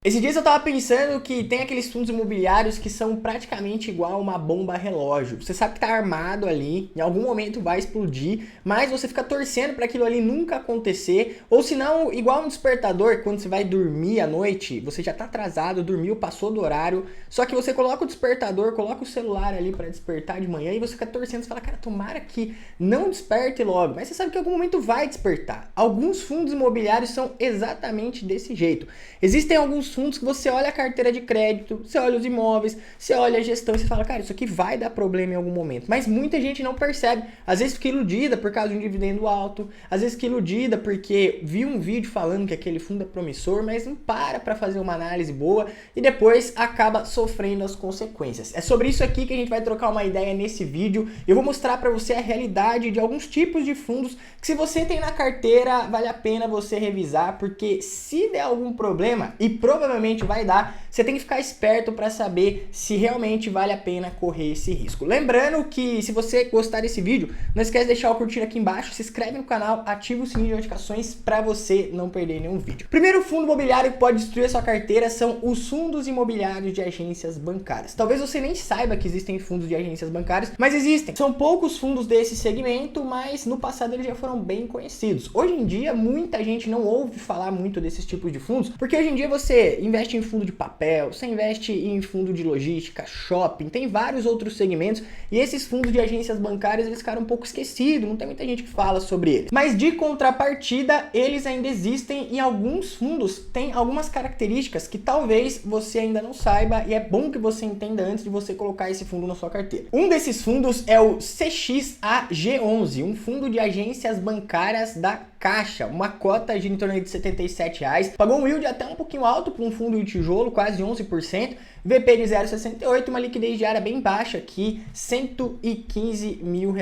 Esses dias eu tava pensando que tem aqueles fundos imobiliários que são praticamente igual uma bomba relógio. Você sabe que tá armado ali, em algum momento vai explodir, mas você fica torcendo para aquilo ali nunca acontecer, ou se não, igual um despertador, quando você vai dormir à noite, você já tá atrasado, dormiu, passou do horário, só que você coloca o despertador, coloca o celular ali para despertar de manhã e você fica torcendo, você fala, cara, tomara que não desperte logo, mas você sabe que em algum momento vai despertar. Alguns fundos imobiliários são exatamente desse jeito. Existem alguns fundos que você olha a carteira de crédito, você olha os imóveis, você olha a gestão e você fala, cara, isso aqui vai dar problema em algum momento. Mas muita gente não percebe. Às vezes fica iludida por causa de um dividendo alto, às vezes fica iludida porque viu um vídeo falando que aquele fundo é promissor, mas não para fazer uma análise boa e depois acaba sofrendo as consequências. É sobre isso aqui que a gente vai trocar uma ideia nesse vídeo. Eu vou mostrar para você a realidade de alguns tipos de fundos que, se você tem na carteira, vale a pena você revisar, porque se der algum problema, e provavelmente vai dar, você tem que ficar esperto para saber se realmente vale a pena correr esse risco. Lembrando que, se você gostar desse vídeo, não esquece de deixar o curtir aqui embaixo, se inscreve no canal, ativa o sininho de notificações para você não perder nenhum vídeo. Primeiro fundo imobiliário que pode destruir a sua carteira são os fundos imobiliários de agências bancárias. Talvez você nem saiba que existem fundos de agências bancárias, mas existem. São poucos fundos desse segmento, mas no passado eles já foram bem conhecidos. Hoje em dia, muita gente não ouve falar muito desses tipos de fundos, porque hoje em dia você investe em fundo de papel, você investe em fundo de logística, shopping, tem vários outros segmentos, e esses fundos de agências bancárias eles ficaram um pouco esquecidos, não tem muita gente que fala sobre eles. Mas de contrapartida, eles ainda existem e alguns fundos têm algumas características que talvez você ainda não saiba, e é bom que você entenda antes de você colocar esse fundo na sua carteira. Um desses fundos é o CXAG11, um fundo de agências bancárias da Caixa, uma cota de em torno de R$77, pagou um yield até um pouquinho alto para um fundo de tijolo, quase 11%, VP de 0,68, uma liquidez diária bem baixa aqui, R$115 mil,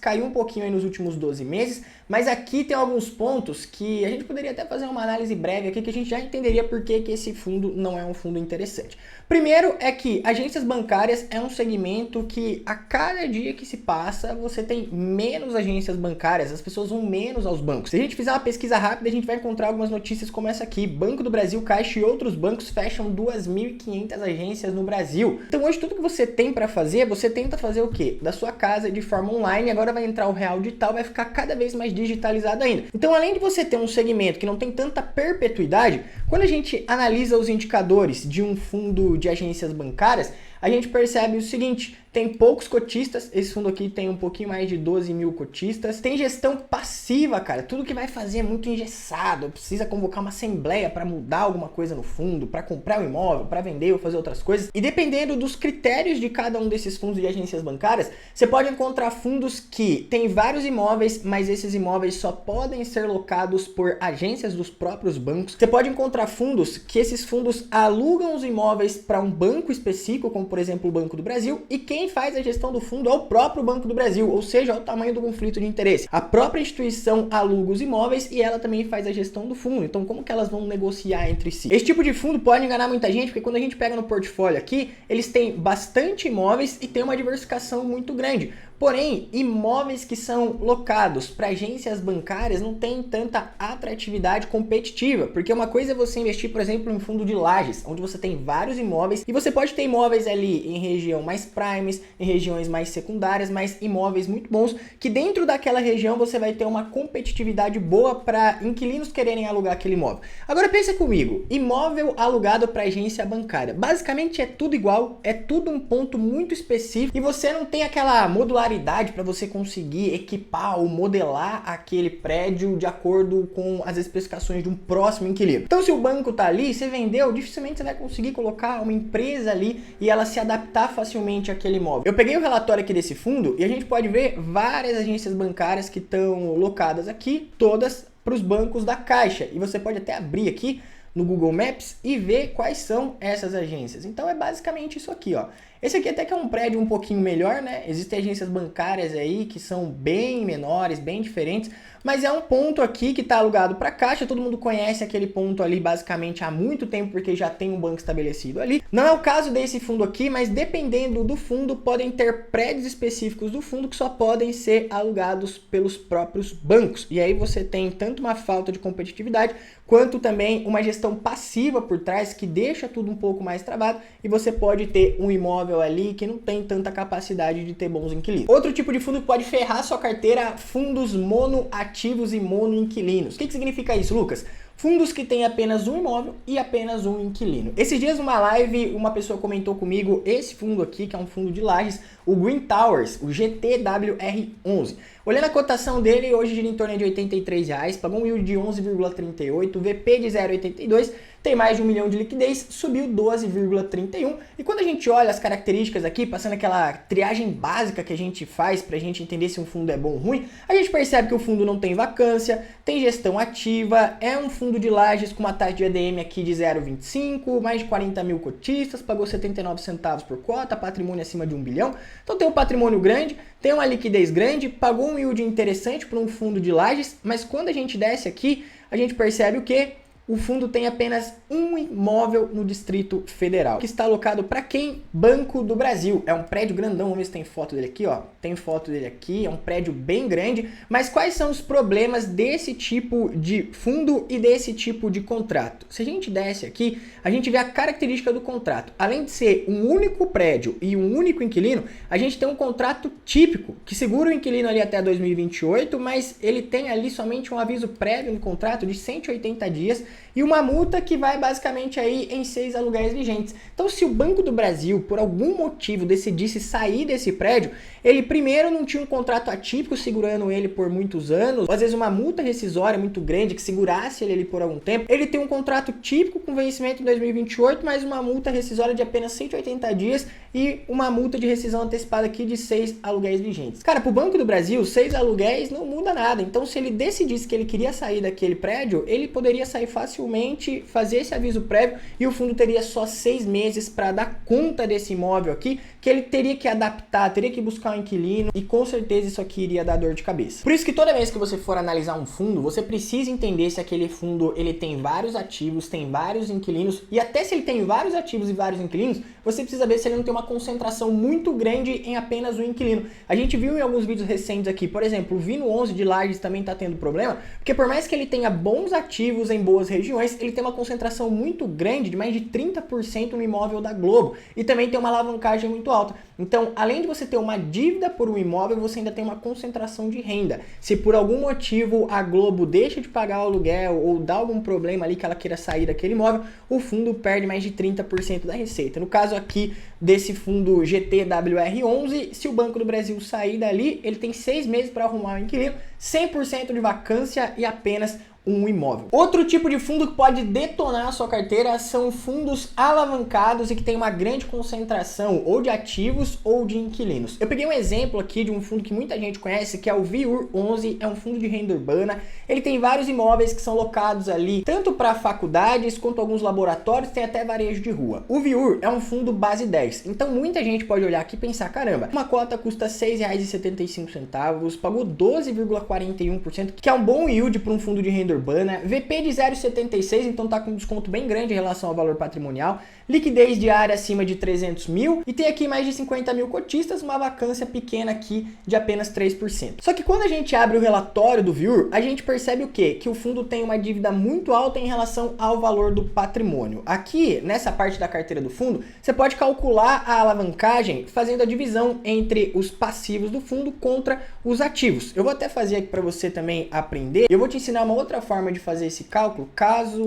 caiu um pouquinho aí nos últimos 12 meses, mas aqui tem alguns pontos que a gente poderia até fazer uma análise breve aqui, que a gente já entenderia por que esse fundo não é um fundo interessante. Primeiro é que agências bancárias é um segmento que a cada dia que se passa, você tem menos agências bancárias, as pessoas vão menos aos bancos. Se a gente fizer uma pesquisa rápida, a gente vai encontrar algumas notícias como essa aqui. Banco do Brasil, Caixa e outros bancos fecham 2.500 agências no Brasil. Então hoje tudo que você tem para fazer, você tenta fazer o quê? Da sua casa de forma online, agora vai entrar o real digital, vai ficar cada vez mais digitalizado ainda. Então, além de você ter um segmento que não tem tanta perpetuidade, quando a gente analisa os indicadores de um fundo de agências bancárias, a gente percebe o seguinte: tem poucos cotistas, esse fundo aqui tem um pouquinho mais de 12 mil cotistas, tem gestão passiva, cara, tudo que vai fazer é muito engessado, precisa convocar uma assembleia para mudar alguma coisa no fundo, para comprar o imóvel, para vender ou fazer outras coisas, e dependendo dos critérios de cada um desses fundos de agências bancárias, você pode encontrar fundos que tem vários imóveis, mas esses imóveis só podem ser locados por agências dos próprios bancos. Você pode encontrar fundos que esses fundos alugam os imóveis para um banco específico, como por exemplo o Banco do Brasil, e quem faz a gestão do fundo é o próprio Banco do Brasil, ou seja, é o tamanho do conflito de interesse. A própria instituição aluga os imóveis e ela também faz a gestão do fundo. Então, como que elas vão negociar entre si? Esse tipo de fundo pode enganar muita gente, porque quando a gente pega no portfólio aqui, eles têm bastante imóveis e tem uma diversificação muito grande. Porém, imóveis que são locados para agências bancárias não tem tanta atratividade competitiva, porque uma coisa é você investir, por exemplo, em fundo de lajes, onde você tem vários imóveis e você pode ter imóveis ali em região mais primes, em regiões mais secundárias, mas imóveis muito bons, que dentro daquela região você vai ter uma competitividade boa para inquilinos quererem alugar aquele imóvel. Agora pensa comigo, imóvel alugado para agência bancária, basicamente é tudo igual, é tudo um ponto muito específico e você não tem aquela modularidade para você conseguir equipar ou modelar aquele prédio de acordo com as especificações de um próximo inquilino. Então, se o banco tá ali, você vendeu, dificilmente você vai conseguir colocar uma empresa ali e ela se adaptar facilmente àquele imóvel. Eu peguei o relatório aqui desse fundo e a gente pode ver várias agências bancárias que estão locadas aqui, todas para os bancos da Caixa. E você pode até abrir aqui no Google Maps e ver quais são essas agências. Então é basicamente isso aqui, ó. Esse aqui até que é um prédio um pouquinho melhor, né? Existem agências bancárias aí que são bem menores, bem diferentes, mas é um ponto aqui que está alugado para Caixa, todo mundo conhece aquele ponto ali basicamente há muito tempo, porque já tem um banco estabelecido ali. Não é o caso desse fundo aqui, mas dependendo do fundo, podem ter prédios específicos do fundo que só podem ser alugados pelos próprios bancos. E aí você tem tanto uma falta de competitividade, quanto também uma gestão passiva por trás que deixa tudo um pouco mais travado e você pode ter um imóvel ali que não tem tanta capacidade de ter bons inquilinos. Outro tipo de fundo que pode ferrar sua carteira, fundos monoativos e monoinquilinos. O que significa isso, Lucas? Fundos que têm apenas um imóvel e apenas um inquilino. Esses dias numa live, uma pessoa comentou comigo esse fundo aqui, que é um fundo de lajes, o Green Towers, o GTWR11. Olhando a cotação dele, hoje gira em torno de R$83, pagou um yield de 11,38, VP de 0,82, tem mais de 1 milhão de liquidez, subiu 12,31. E quando a gente olha as características aqui, passando aquela triagem básica que a gente faz para a gente entender se um fundo é bom ou ruim, a gente percebe que o fundo não tem vacância, tem gestão ativa, é um fundo de lajes com uma taxa de ADM aqui de 0,25, mais de 40 mil cotistas, pagou 79 centavos por cota, patrimônio acima de 1 bilhão. Então tem um patrimônio grande, tem uma liquidez grande, pagou um yield interessante para um fundo de lajes, mas quando a gente desce aqui, a gente percebe o quê? O fundo tem apenas um imóvel no Distrito Federal, que está alocado para quem? Banco do Brasil. É um prédio grandão, vamos ver se tem foto dele aqui, ó. Tem foto dele aqui, é um prédio bem grande. Mas quais são os problemas desse tipo de fundo e desse tipo de contrato? Se a gente desce aqui, a gente vê a característica do contrato. Além de ser um único prédio e um único inquilino, a gente tem um contrato típico, que segura o inquilino ali até 2028, mas ele tem ali somente um aviso prévio no contrato de 180 dias, e uma multa que vai basicamente aí em 6 aluguéis vigentes. Então, se o Banco do Brasil, por algum motivo, decidisse sair desse prédio, ele primeiro não tinha um contrato atípico segurando ele por muitos anos, ou às vezes uma multa rescisória muito grande que segurasse ele ali por algum tempo. Ele tem um contrato típico com vencimento em 2028, mas uma multa rescisória de apenas 180 dias e uma multa de rescisão antecipada aqui de 6 aluguéis vigentes. Cara, para o Banco do Brasil, 6 aluguéis não muda nada. Então, se ele decidisse que ele queria sair daquele prédio, ele poderia sair facilmente, fazer esse aviso prévio e o fundo teria só 6 meses para dar conta desse imóvel aqui, que ele teria que adaptar, teria que buscar um inquilino e com certeza isso aqui iria dar dor de cabeça. Por isso que toda vez que você for analisar um fundo, você precisa entender se aquele fundo ele tem vários ativos, tem vários inquilinos e até se ele tem vários ativos e vários inquilinos, você precisa ver se ele não tem uma concentração muito grande em apenas um inquilino. A gente viu em alguns vídeos recentes aqui, por exemplo, o Vino 11 de Lages também está tendo problema, porque por mais que ele tenha bons ativos em boas regiões, ele tem uma concentração muito grande, de mais de 30% no imóvel da Globo, e também tem uma alavancagem muito alta. Então, além de você ter uma dívida por um imóvel, você ainda tem uma concentração de renda. Se por algum motivo a Globo deixa de pagar o aluguel ou dá algum problema ali que ela queira sair daquele imóvel, o fundo perde mais de 30% da receita. No caso aqui desse fundo GTWR11, se o Banco do Brasil sair dali, ele tem 6 meses para arrumar o inquilino, 100% de vacância e apenas um imóvel. Outro tipo de fundo que pode detonar a sua carteira são fundos alavancados e que tem uma grande concentração ou de ativos ou de inquilinos. Eu peguei um exemplo aqui de um fundo que muita gente conhece, que é o VIUR 11, é um fundo de renda urbana. Ele tem vários imóveis que são locados ali, tanto para faculdades quanto alguns laboratórios, tem até varejo de rua. O VIUR é um fundo base 10, então muita gente pode olhar aqui e pensar, caramba, uma cota custa R$ 6,75, pagou 12,41%, que é um bom yield para um fundo de renda urbana, VP de 0,76, então tá com um desconto bem grande em relação ao valor patrimonial, liquidez diária acima de 300 mil e tem aqui mais de 50 mil cotistas, uma vacância pequena aqui de apenas 3%. Só que quando a gente abre o relatório do VIUR, a gente percebe o quê? Que o fundo tem uma dívida muito alta em relação ao valor do patrimônio. Aqui, nessa parte da carteira do fundo, você pode calcular a alavancagem fazendo a divisão entre os passivos do fundo contra os ativos. Eu vou até fazer aqui para você também aprender. Eu vou te ensinar uma outra forma de fazer esse cálculo, caso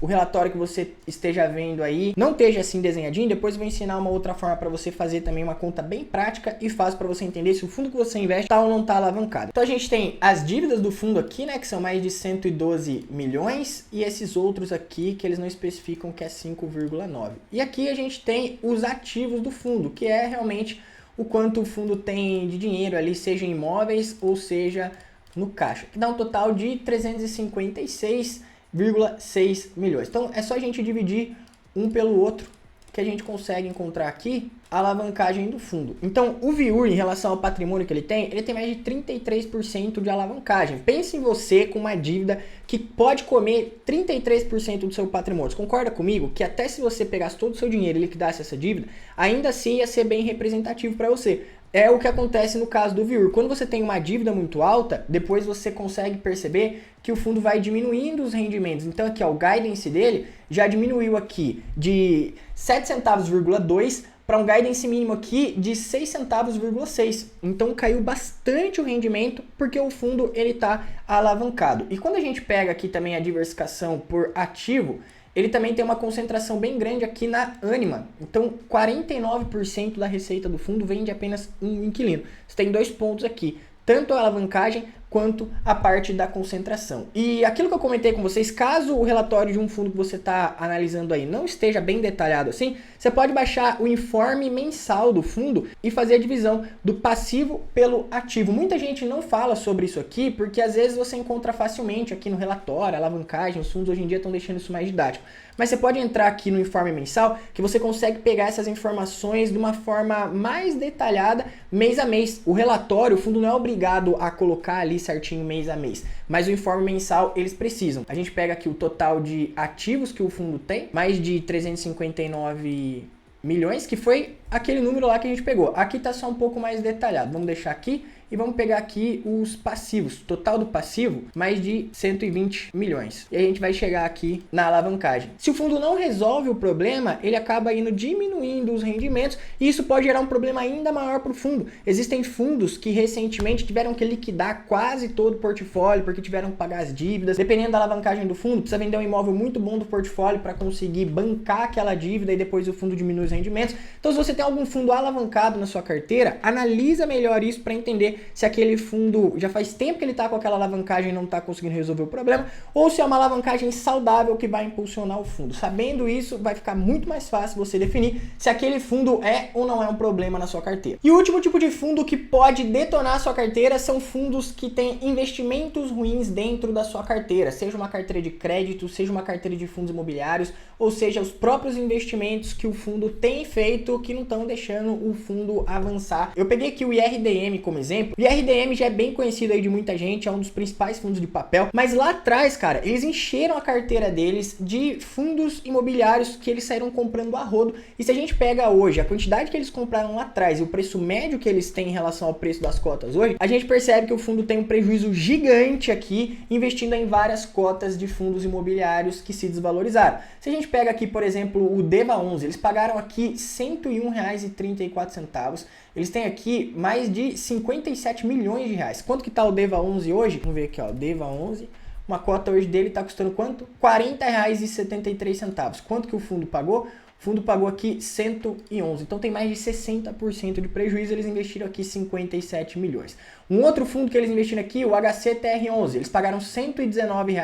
o relatório que você esteja vendo aí não esteja assim desenhadinho. Depois eu vou ensinar uma outra forma para você fazer também uma conta bem prática e fácil para você entender se o fundo que você investe está ou não está alavancado. Então a gente tem as dívidas do fundo aqui, né, que são mais de 112 milhões e esses outros aqui que eles não especificam, que é 5,9. E aqui a gente tem os ativos do fundo, que é realmente o quanto o fundo tem de dinheiro ali, seja em imóveis ou seja no caixa, que dá um total de 356,6 milhões. Então é só a gente dividir um pelo outro que a gente consegue encontrar aqui a alavancagem do fundo. Então, o VIUR, em relação ao patrimônio que ele tem mais de 33% de alavancagem. Pense em você com uma dívida que pode comer 33% do seu patrimônio. Você concorda comigo que até se você pegasse todo o seu dinheiro e liquidasse essa dívida, ainda assim ia ser bem representativo para você? É o que acontece no caso do VIUR. Quando você tem uma dívida muito alta, depois você consegue perceber que o fundo vai diminuindo os rendimentos. Então aqui, ó, o guidance dele já diminuiu aqui de 7 centavos,2 para um guidance mínimo aqui de 6 centavos,6. Então caiu bastante o rendimento porque o fundo ele está alavancado. E quando a gente pega aqui também a diversificação por ativo, ele também tem uma concentração bem grande aqui na Ânima. Então, 49% da receita do fundo vem de apenas um inquilino. Você tem 2 pontos aqui, tanto a alavancagem quanto a parte da concentração. E aquilo que eu comentei com vocês, caso o relatório de um fundo que você está analisando aí não esteja bem detalhado assim, você pode baixar o informe mensal do fundo e fazer a divisão do passivo pelo ativo. Muita gente não fala sobre isso aqui, porque às vezes você encontra facilmente aqui no relatório, alavancagem, os fundos hoje em dia estão deixando isso mais didático. Mas você pode entrar aqui no informe mensal, que você consegue pegar essas informações de uma forma mais detalhada, mês a mês. O relatório, o fundo não é obrigado a colocar ali certinho mês a mês, mas o informe mensal eles precisam. A gente pega aqui o total de ativos que o fundo tem, mais de 359 milhões, que foi aquele número lá que a gente pegou. Aqui tá só um pouco mais detalhado. Vamos deixar aqui e vamos pegar aqui os passivos. Total do passivo, mais de 120 milhões. E a gente vai chegar aqui na alavancagem. Se o fundo não resolve o problema, ele acaba indo diminuindo os rendimentos e isso pode gerar um problema ainda maior para o fundo. Existem fundos que recentemente tiveram que liquidar quase todo o portfólio porque tiveram que pagar as dívidas. Dependendo da alavancagem do fundo, precisa vender um imóvel muito bom do portfólio para conseguir bancar aquela dívida e depois o fundo diminui os rendimentos. Então, se você tem algum fundo alavancado na sua carteira, analisa melhor isso para entender se aquele fundo já faz tempo que ele está com aquela alavancagem e não está conseguindo resolver o problema, ou se é uma alavancagem saudável que vai impulsionar o fundo. Sabendo isso, vai ficar muito mais fácil você definir se aquele fundo é ou não é um problema na sua carteira. E o último tipo de fundo que pode detonar a sua carteira são fundos que têm investimentos ruins dentro da sua carteira, seja uma carteira de crédito, seja uma carteira de fundos imobiliários, ou seja, os próprios investimentos que o fundo tem feito que não estão deixando o fundo avançar. Eu peguei aqui o IRDM como exemplo. O IRDM já é bem conhecido aí de muita gente, é um dos principais fundos de papel, mas lá atrás, cara, eles encheram a carteira deles de fundos imobiliários que eles saíram comprando a rodo. E se a gente pega hoje a quantidade que eles compraram lá atrás e o preço médio que eles têm em relação ao preço das cotas hoje, a gente percebe que o fundo tem um prejuízo gigante aqui, investindo em várias cotas de fundos imobiliários que se desvalorizaram. Se a gente pega aqui, por exemplo, o DEVA11, eles pagaram aqui R$ 101,34. Eles têm aqui mais de 57 milhões de reais. Quanto que tá o DEVA11 hoje? Vamos ver aqui, ó, DEVA11. Uma cota hoje dele tá custando quanto? R$ 40,73. Quanto que o fundo pagou? O fundo pagou aqui 111, então tem mais de 60% de prejuízo, eles investiram aqui 57 milhões. Um outro fundo que eles investiram aqui, o HCTR11, eles pagaram R$ 119,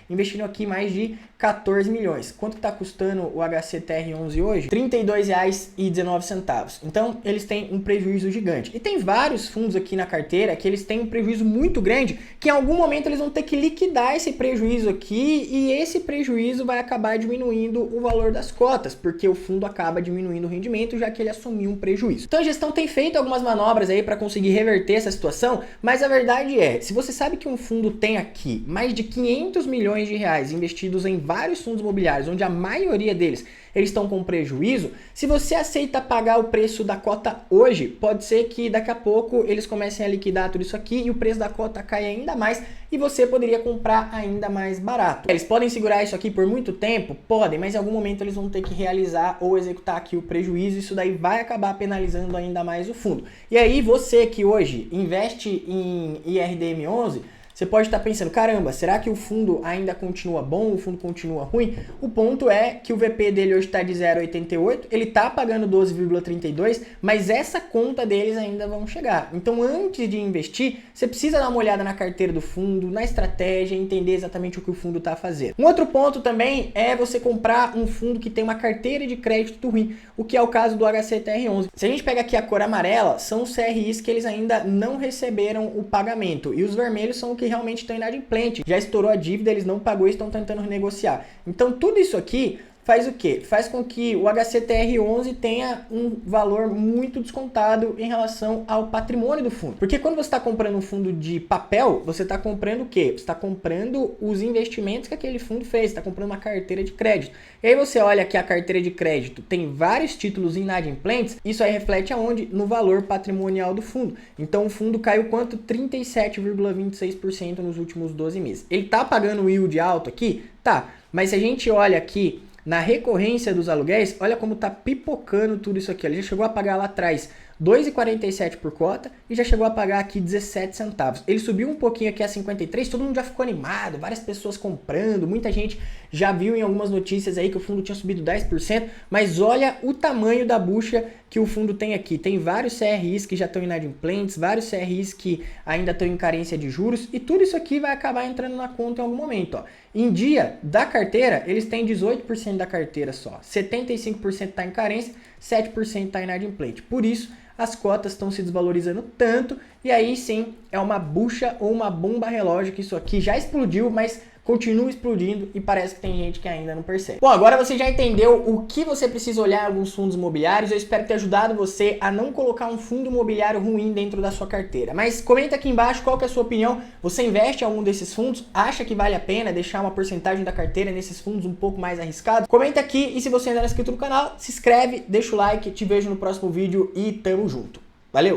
investiram aqui mais de 14 milhões. Quanto está custando o HCTR11 hoje? R$ 32,19. Então, eles têm um prejuízo gigante. E tem vários fundos aqui na carteira que eles têm um prejuízo muito grande, que em algum momento eles vão ter que liquidar esse prejuízo aqui e esse prejuízo vai acabar diminuindo o valor das cotas, porque o fundo acaba diminuindo o rendimento, já que ele assumiu um prejuízo. Então, a gestão tem feito algumas manobras aí para conseguir reverter essa situação, mas a verdade é, se você sabe que um fundo tem aqui mais de 500 milhões de reais investidos em vários fundos imobiliários, onde a maioria deles eles estão com prejuízo, se você aceita pagar o preço da cota hoje, pode ser que daqui a pouco eles comecem a liquidar tudo isso aqui e o preço da cota caia ainda mais e você poderia comprar ainda mais barato. Eles podem segurar isso aqui por muito tempo? Podem, mas em algum momento eles vão ter que realizar ou executar aqui o prejuízo, isso daí vai acabar penalizando ainda mais o fundo. E aí você que hoje investe em IRDM11, você pode estar pensando, caramba, será que o fundo ainda continua bom, o fundo continua ruim? O ponto é que o VP dele hoje está de 0,88, ele está pagando 12,32, mas essa conta deles ainda vão chegar. Então, antes de investir, você precisa dar uma olhada na carteira do fundo, na estratégia, entender exatamente o que o fundo está fazendo. Um outro ponto também é você comprar um fundo que tem uma carteira de crédito ruim, o que é o caso do HCTR11. Se a gente pega aqui a cor amarela, são os CRIs que eles ainda não receberam o pagamento, e os vermelhos são o que realmente estão inadimplentes. Já estourou a dívida, eles não pagou e estão tentando renegociar. Então tudo isso aqui faz o quê? Faz com que o HCTR11 tenha um valor muito descontado em relação ao patrimônio do fundo. Porque quando você está comprando um fundo de papel, você está comprando o quê? Você está comprando os investimentos que aquele fundo fez, está comprando uma carteira de crédito. E aí você olha que a carteira de crédito tem vários títulos inadimplentes, isso aí reflete aonde? No valor patrimonial do fundo. Então o fundo caiu quanto? 37,26% nos últimos 12 meses. Ele está pagando o yield alto aqui? Tá, mas se a gente olha aqui na recorrência dos aluguéis, olha como tá pipocando tudo isso aqui. Ele já chegou a pagar lá atrás R$ 2,47 por cota e já chegou a pagar aqui 17 centavos. Ele subiu um pouquinho aqui a 53, todo mundo já ficou animado, várias pessoas comprando, muita gente já viu em algumas notícias aí que o fundo tinha subido 10%, mas olha o tamanho da bucha que o fundo tem aqui. Tem vários CRIs que já estão inadimplentes, vários CRIs que ainda estão em carência de juros e tudo isso aqui vai acabar entrando na conta em algum momento, ó. Em dia da carteira, eles têm 18% da carteira só, 75% está em carência, 7% está inadimplente. Por isso, as cotas estão se desvalorizando tanto e aí sim é uma bucha ou uma bomba relógio que isso aqui já explodiu, mas continua explodindo e parece que tem gente que ainda não percebe. Bom, agora você já entendeu o que você precisa olhar em alguns fundos imobiliários. Eu espero ter ajudado você a não colocar um fundo imobiliário ruim dentro da sua carteira. Mas comenta aqui embaixo qual que é a sua opinião. Você investe em algum desses fundos? Acha que vale a pena deixar uma porcentagem da carteira nesses fundos um pouco mais arriscados? Comenta aqui e se você ainda não é inscrito no canal, se inscreve, deixa o like, te vejo no próximo vídeo e tamo junto. Valeu!